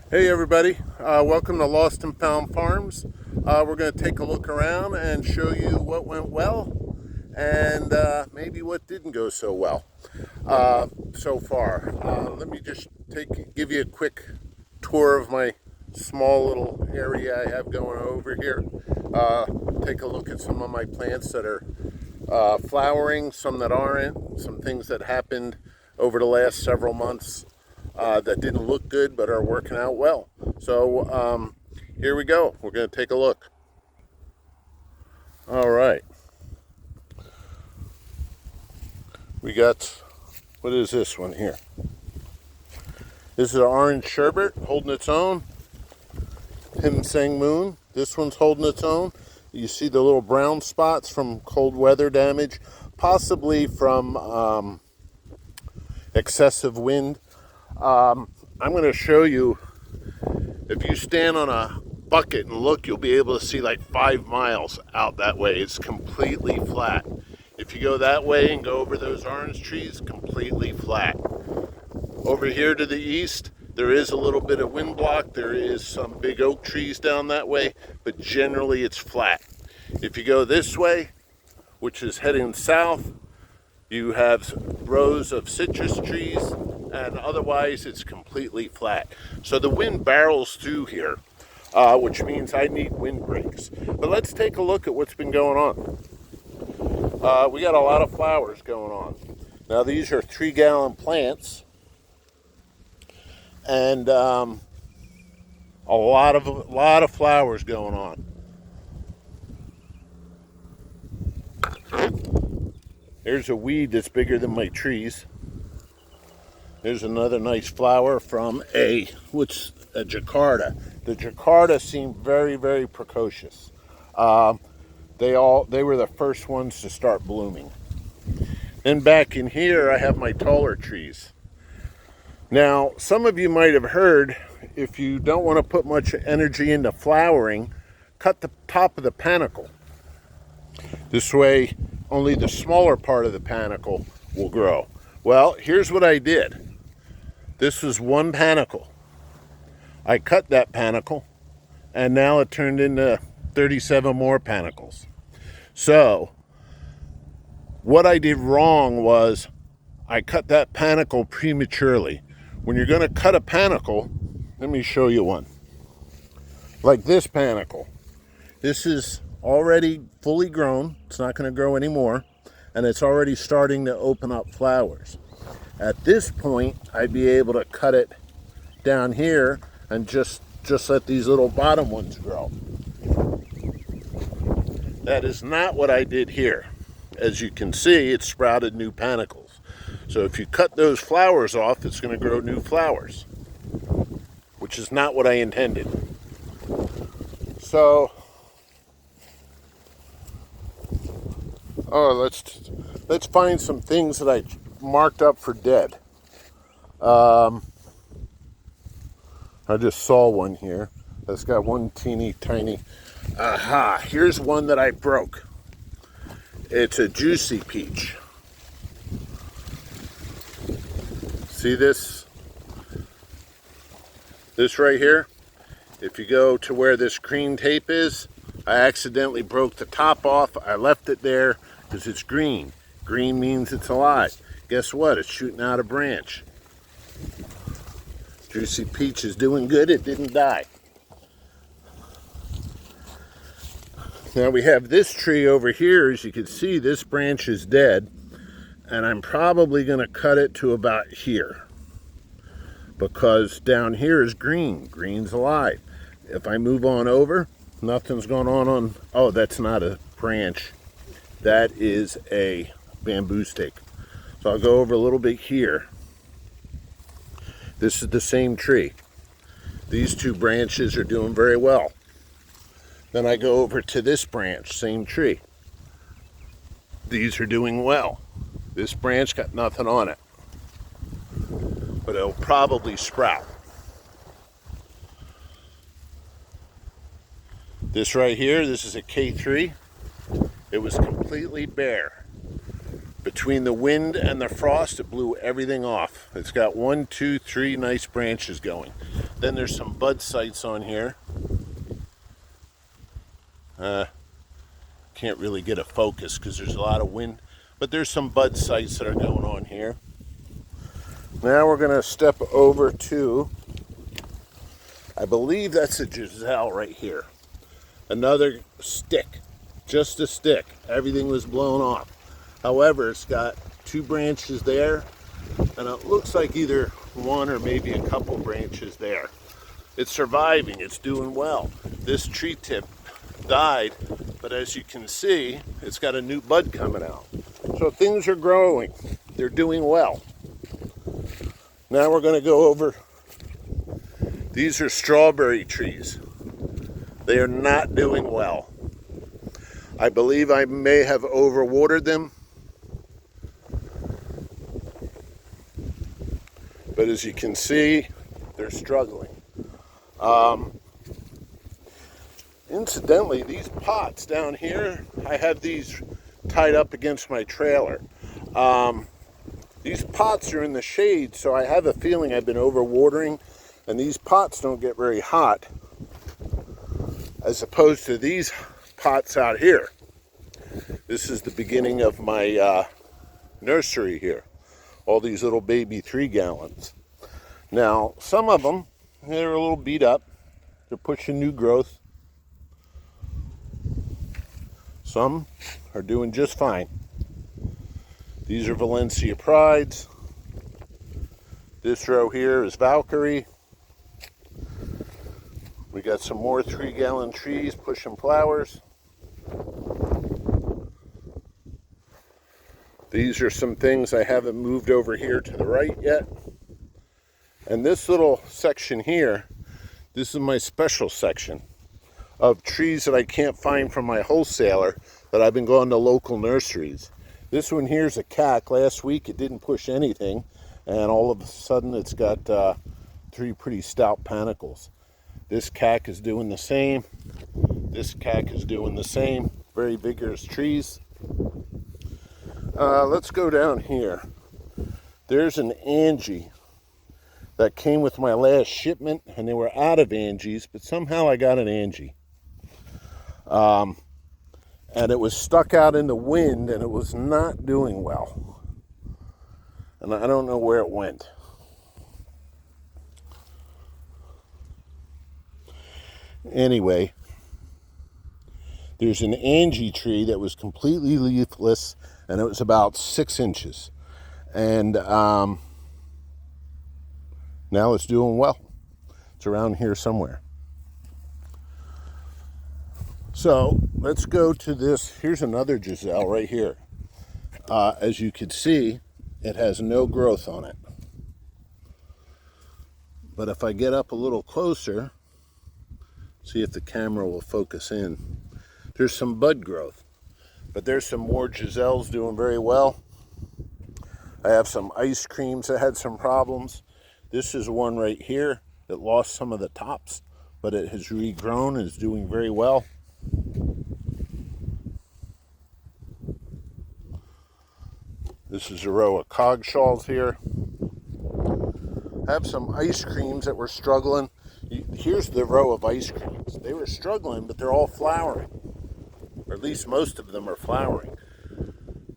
Hey everybody, welcome to Lost and Found Farms. We're going to take a look around and show you what went well and maybe what didn't go so well so far. Let me just give you a quick tour of my small little area I have going over here. Take a look at some of my plants that are flowering, some that aren't, some things that happened over the last several months that didn't look good but are working out well. So here we go. We're going to take a look. All right. We got, what is this one here? This is an orange sherbet holding its own. Him Sang Moon. This one's holding its own. You see the little brown spots from cold weather damage, possibly from excessive wind. I'm going to show you, if you stand on a bucket and look, you'll be able to see like 5 miles out that way. It's completely flat. If you go that way and go over those orange trees, completely flat. Over here to the east, there is a little bit of wind block. There is some big oak trees down that way, but generally it's flat. If you go this way, which is heading south, you have rows of citrus trees, and otherwise it's completely flat. So the wind barrels through here, which means I need wind breaks. But let's take a look at what's been going on. We got a lot of flowers going on. Now these are 3-gallon plants, and a lot of flowers going on. There's a weed that's bigger than my trees. There's another nice flower from a jacarda. The jacarda seem very, very precocious. They were the first ones to start blooming. Then back in here, I have my taller trees. Now, some of you might have heard, if you don't want to put much energy into flowering, cut the top of the panicle. This way, only the smaller part of the panicle will grow. Well, here's what I did. This was one panicle. I cut that panicle, and now it turned into 37 more panicles. So, what I did wrong was I cut that panicle prematurely. When you're going to cut a panicle, let me show you one. Like this panicle. This is already fully grown. It's not going to grow anymore. And it's already starting to open up flowers. At this point, I'd be able to cut it down here and just let these little bottom ones grow. That is not what I did here. As you can see, it sprouted new panicles. So if you cut those flowers off, it's going to grow new flowers, which is not what I intended. So, let's find some things that I marked up for dead. I just saw one here that's got one teeny tiny. Aha! Here's one that I broke. It's a juicy peach. See this? This right here? If you go to where this green tape is, I accidentally broke the top off. I left it there because it's green. Green means it's alive. Guess what? It's shooting out a branch. Juicy peach is doing good. It didn't die. Now we have this tree over here. As you can see, this branch is dead. And I'm probably going to cut it to about here. Because down here is green. Green's alive. If I move on over, nothing's going on. Oh, that's not a branch. That is a bamboo stake. So I'll go over a little bit here. This is the same tree. These two branches are doing very well. Then I go over to this branch, same tree. These are doing well. This branch got nothing on it, but it'll probably sprout. This right here, this is a K3. It was completely bare. Between the wind and the frost, it blew everything off. It's got 1, 2, 3 nice branches going. Then there's some bud sites on here. Can't really get a focus because there's a lot of wind, but there's some bud sites that are going on here. Now we're going to step over to, I believe that's a Giselle right here. Another stick, just a stick. Everything was blown off. However, it's got 2 branches there, and it looks like either one or maybe a couple branches there. It's surviving, it's doing well. This tree tip died, but as you can see, it's got a new bud coming out. So things are growing, they're doing well. Now we're going to go over, these are strawberry trees. They are not doing well. I believe I may have overwatered them, but as you can see, they're struggling. Incidentally, these pots down here, I have these tied up against my trailer. These pots are in the shade, so I have a feeling I've been overwatering, and these pots don't get very hot, as opposed to these pots out here. This is the beginning of my nursery here. All these little baby 3 gallons. Now, some of them, they're a little beat up. They're pushing new growth. Some are doing just fine. These are Valencia Prides. This row here is Valkyrie. We got some more 3 gallon trees pushing flowers. These are some things I haven't moved over here to the right yet. And this little section here, this is my special section of trees that I can't find from my wholesaler, that I've been going to local nurseries. This one here is a cack. Last week it didn't push anything, and all of a sudden it's got 3 pretty stout panicles. This cack is doing the same. This cack is doing the same. Very vigorous trees. Let's go down here. There's an Angie that came with my last shipment, and they were out of Angies, but somehow I got an Angie. And it was stuck out in the wind, and it was not doing well. And I don't know where it went. Anyway, there's an Angie tree that was completely leafless, and it was about 6 inches. And now it's doing well. It's around here somewhere. So let's go to this. Here's another Giselle right here. As you can see, it has no growth on it. But if I get up a little closer, see if the camera will focus in. There's some bud growth, but there's some more Giselles doing very well. I have some ice creams that had some problems. This is one right here that lost some of the tops, but it has regrown and is doing very well. This is a row of coggshawls here. I have some ice creams that were struggling. Here's the row of ice creams. They were struggling, but they're all flowering. Or at least most of them are flowering.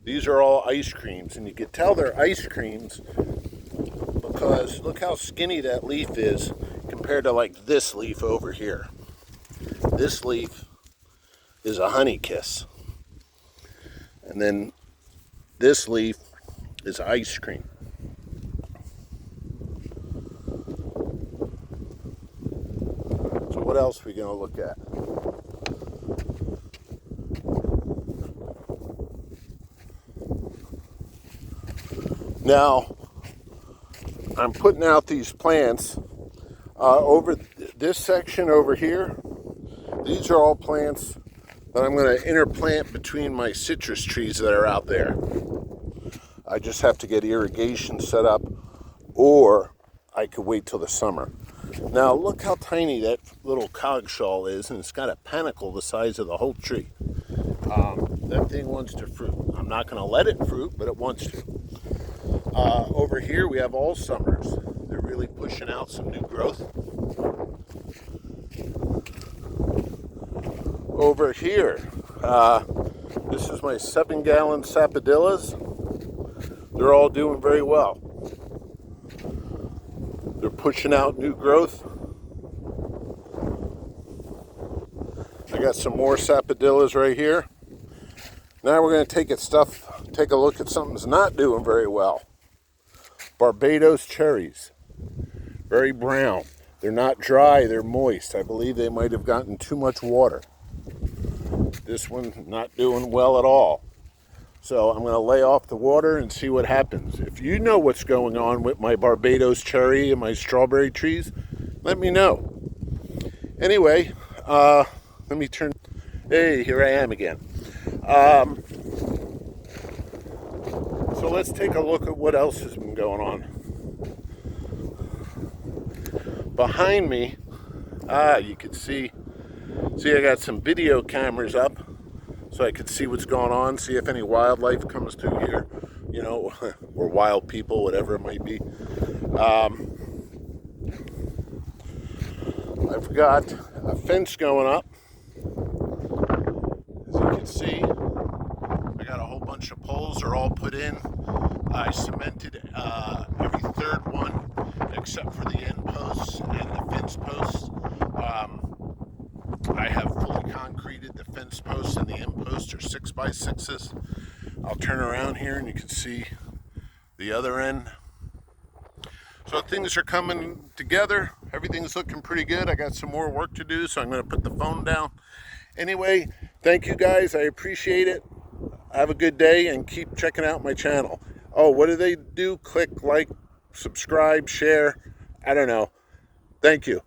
These are all ice creams, and you can tell they're ice creams because look how skinny that leaf is compared to like this leaf over here. This leaf is a honey kiss. And then this leaf is ice cream. So what else are we going to look at? Now, I'm putting out these plants over this section over here. These are all plants that I'm going to interplant between my citrus trees that are out there. I just have to get irrigation set up, or I could wait till the summer. Now look how tiny that little coggshall is, and it's got a panicle the size of the whole tree. That thing wants to fruit. I'm not going to let it fruit, but it wants to. Over here we have all summers. They're really pushing out some new growth. Over here, this is my 7-gallon sapodillas. They're all doing very well. They're pushing out new growth. I got some more sapodillas right here. Now we're going to take a look at something that's not doing very well. Barbados cherries. Very brown. They're not dry, they're moist. I believe they might have gotten too much water. This one not doing well at all. So I'm going to lay off the water and see what happens. If you know what's going on with my Barbados cherry and my strawberry trees, let me know. Anyway, let me turn. Hey, here I am again. So let's take a look at what else has been going on. Behind me, you can see I got some video cameras up so I could see what's going on, see if any wildlife comes through here, you know, or wild people, whatever it might be. I've got a fence going up. As you can see, I got a whole bunch of poles. They're all put in. I cemented every third one except for the end posts and the fence posts. I have fully concreted the fence posts, and the end posts are 6x6s. I'll turn around here and you can see the other end. So things are coming together. Everything's looking pretty good. I got some more work to do, so I'm going to put the phone down. Anyway, thank you guys. I appreciate it. Have a good day and keep checking out my channel. Oh, what do they do? Click like, subscribe, share. I don't know. Thank you.